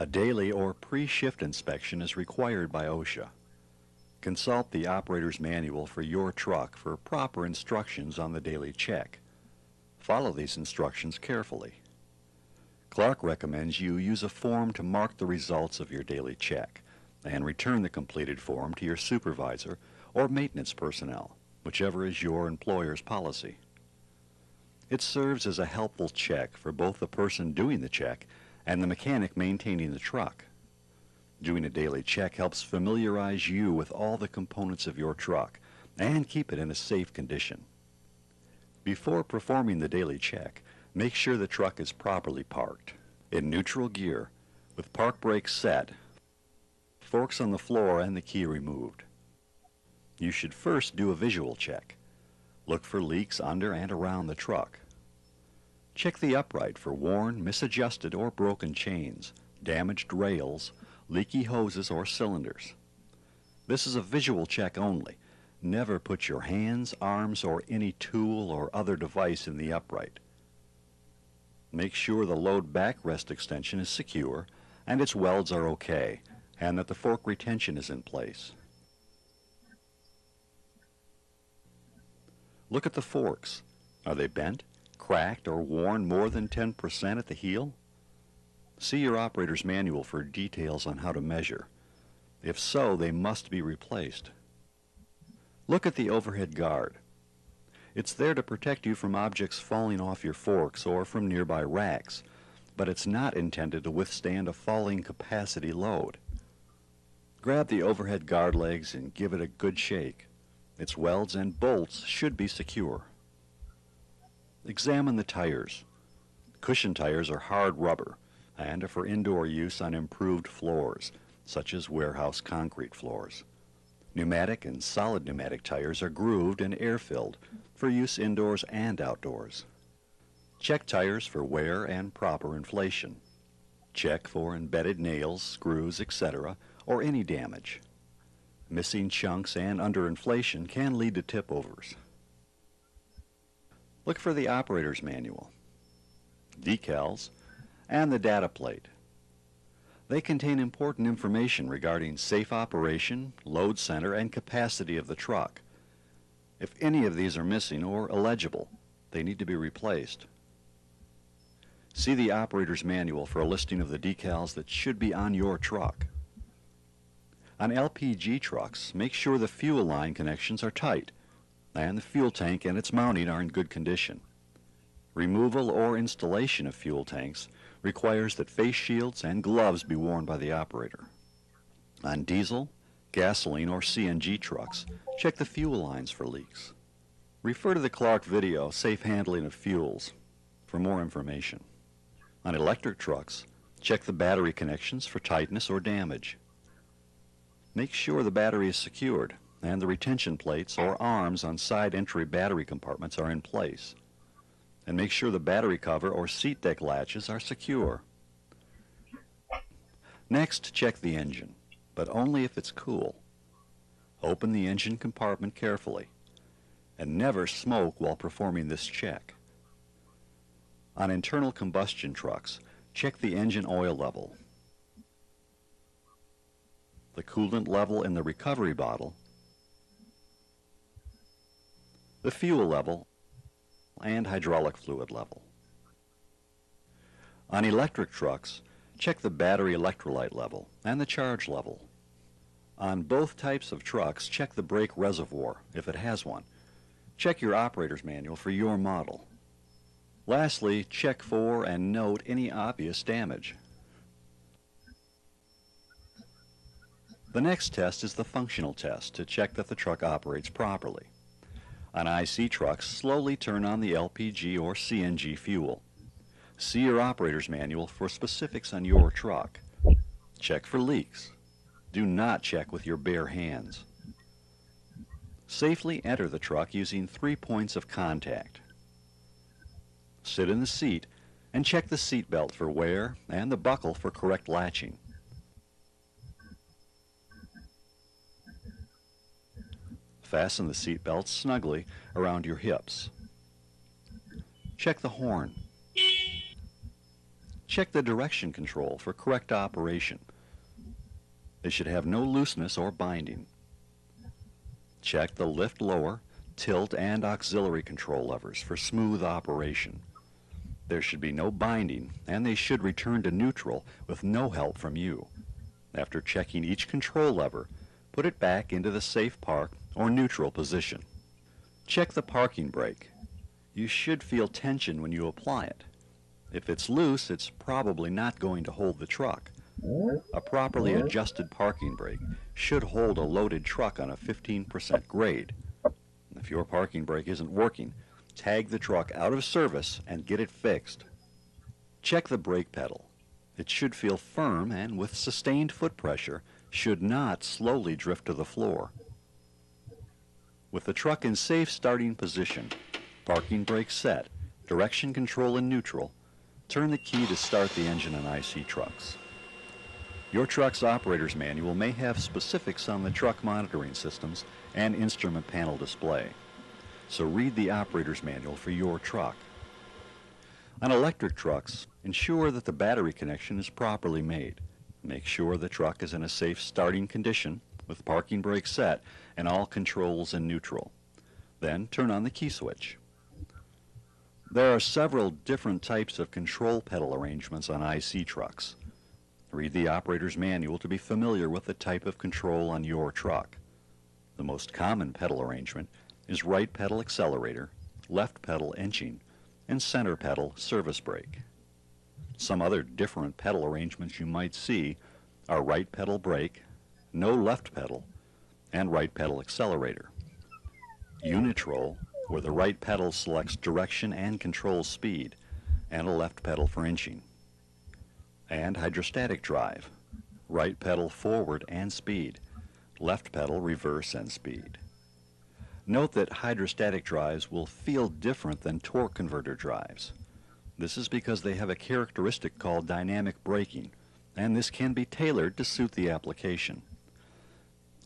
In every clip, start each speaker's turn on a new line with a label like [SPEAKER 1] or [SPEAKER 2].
[SPEAKER 1] A daily or pre-shift inspection is required by OSHA. Consult the operator's manual for your truck for proper instructions on the daily check. Follow these instructions carefully. Clark recommends you use a form to mark the results of your daily check and return the completed form to your supervisor or maintenance personnel, whichever is your employer's policy. It serves as a helpful check for both the person doing the check and the mechanic maintaining the truck. Doing a daily check helps familiarize you with all the components of your truck and keep it in a safe condition. Before performing the daily check, make sure the truck is properly parked, in neutral gear, with park brakes set, forks on the floor and the key removed. You should first do a visual check. Look for leaks under and around the truck. Check the upright for worn, misadjusted, or broken chains, damaged rails, leaky hoses or cylinders. This is a visual check only. Never put your hands, arms, or any tool or other device in the upright. Make sure the load backrest extension is secure and its welds are okay, and that the fork retention is in place. Look at the forks. Are they bent, cracked, or worn more than 10% at the heel? See your operator's manual for details on how to measure. If so, they must be replaced. Look at the overhead guard. It's there to protect you from objects falling off your forks or from nearby racks, but it's not intended to withstand a falling capacity load. Grab the overhead guard legs and give it a good shake. Its welds and bolts should be secure. Examine the tires. Cushion tires are hard rubber and are for indoor use on improved floors, such as warehouse concrete floors. Pneumatic and solid pneumatic tires are grooved and air-filled for use indoors and outdoors. Check tires for wear and proper inflation. Check for embedded nails, screws, etc., or any damage. Missing chunks and underinflation can lead to tip-overs. Look for the operator's manual, decals, and the data plate. They contain important information regarding safe operation, load center, and capacity of the truck. If any of these are missing or illegible, they need to be replaced. See the operator's manual for a listing of the decals that should be on your truck. On LPG trucks, make sure the fuel line connections are tight and the fuel tank and its mounting are in good condition. Removal or installation of fuel tanks requires that face shields and gloves be worn by the operator. On diesel, gasoline, or CNG trucks, check the fuel lines for leaks. Refer to the Clark video, Safe Handling of Fuels, for more information. On electric trucks, check the battery connections for tightness or damage. Make sure the battery is secured and the retention plates or arms on side entry battery compartments are in place. And make sure the battery cover or seat deck latches are secure. Next, check the engine, but only if it's cool. Open the engine compartment carefully and never smoke while performing this check. On internal combustion trucks, check the engine oil level, the coolant level in the recovery bottle, the fuel level, and hydraulic fluid level. On electric trucks, check the battery electrolyte level and the charge level. On both types of trucks, check the brake reservoir if it has one. Check your operator's manual for your model. Lastly, check for and note any obvious damage. The next test is the functional test to check that the truck operates properly. On IC trucks, slowly turn on the LPG or CNG fuel. See your operator's manual for specifics on your truck. Check for leaks. Do not check with your bare hands. Safely enter the truck using 3 points of contact. Sit in the seat and check the seat belt for wear and the buckle for correct latching. Fasten the seat belts snugly around your hips. Check the horn. Check the direction control for correct operation. They should have no looseness or binding. Check the lift lower, tilt, and auxiliary control levers for smooth operation. There should be no binding, and they should return to neutral with no help from you. After checking each control lever, put it back into the safe park or neutral position. Check the parking brake. You should feel tension when you apply it. If it's loose, it's probably not going to hold the truck. A properly adjusted parking brake should hold a loaded truck on a 15% grade. If your parking brake isn't working, tag the truck out of service and get it fixed. Check the brake pedal. It should feel firm and with sustained foot pressure should not slowly drift to the floor. With the truck in safe starting position, parking brake set, direction control in neutral, turn the key to start the engine on IC trucks. Your truck's operator's manual may have specifics on the truck monitoring systems and instrument panel display, so read the operator's manual for your truck. On electric trucks, ensure that the battery connection is properly made. Make sure the truck is in a safe starting condition with parking brake set and all controls in neutral. Then turn on the key switch. There are several different types of control pedal arrangements on IC trucks. Read the operator's manual to be familiar with the type of control on your truck. The most common pedal arrangement is right pedal accelerator, left pedal inching, and center pedal service brake. Some other different pedal arrangements you might see are right pedal brake, no left pedal, and right pedal accelerator. Unitrol, where the right pedal selects direction and controls speed, and a left pedal for inching. And hydrostatic drive, right pedal forward and speed, left pedal reverse and speed. Note that hydrostatic drives will feel different than torque converter drives. This is because they have a characteristic called dynamic braking, and this can be tailored to suit the application.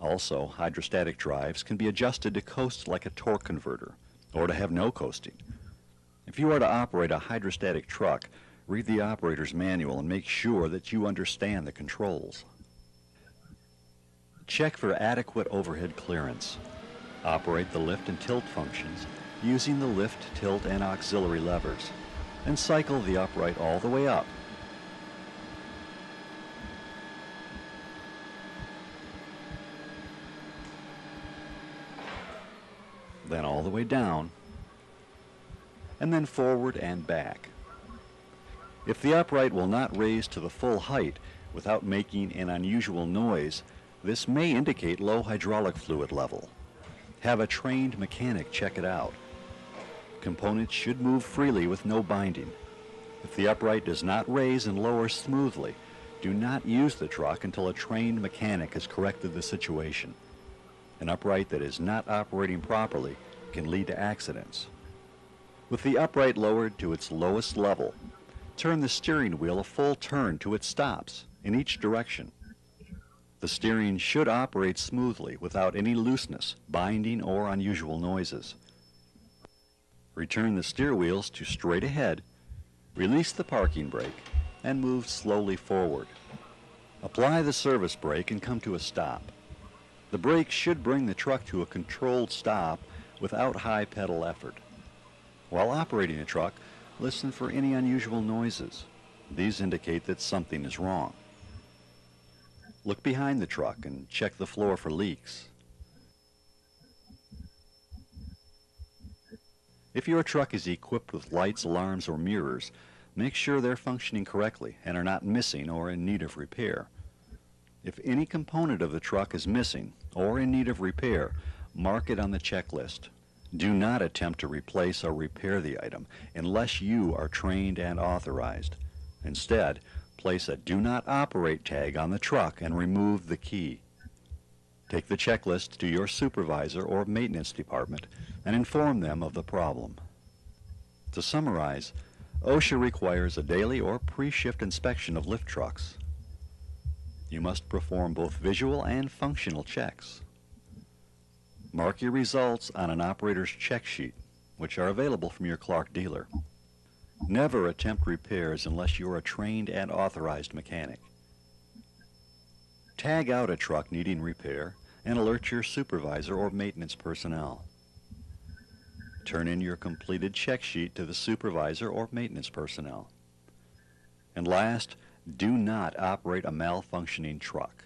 [SPEAKER 1] Also, hydrostatic drives can be adjusted to coast like a torque converter, or to have no coasting. If you are to operate a hydrostatic truck, read the operator's manual and make sure that you understand the controls. Check for adequate overhead clearance. Operate the lift and tilt functions using the lift, tilt, and auxiliary levers, and cycle the upright all the way up. Then all the way down, and then forward and back. If the upright will not raise to the full height without making an unusual noise, this may indicate low hydraulic fluid level. Have a trained mechanic check it out. Components should move freely with no binding. If the upright does not raise and lower smoothly, do not use the truck until a trained mechanic has corrected the situation. An upright that is not operating properly can lead to accidents. With the upright lowered to its lowest level, turn the steering wheel a full turn to its stops in each direction. The steering should operate smoothly without any looseness, binding, or unusual noises. Return the steer wheels to straight ahead, release the parking brake, and move slowly forward. Apply the service brake and come to a stop. The brake should bring the truck to a controlled stop without high pedal effort. While operating the truck, listen for any unusual noises. These indicate that something is wrong. Look behind the truck and check the floor for leaks. If your truck is equipped with lights, alarms, or mirrors, make sure they're functioning correctly and are not missing or in need of repair. If any component of the truck is missing or in need of repair, mark it on the checklist. Do not attempt to replace or repair the item unless you are trained and authorized. Instead, place a Do Not Operate tag on the truck and remove the key. Take the checklist to your supervisor or maintenance department and inform them of the problem. To summarize, OSHA requires a daily or pre-shift inspection of lift trucks. You must perform both visual and functional checks. Mark your results on an operator's check sheet, which are available from your Clark dealer. Never attempt repairs unless you're a trained and authorized mechanic. Tag out a truck needing repair and alert your supervisor or maintenance personnel. Turn in your completed check sheet to the supervisor or maintenance personnel. And last, do not operate a malfunctioning truck.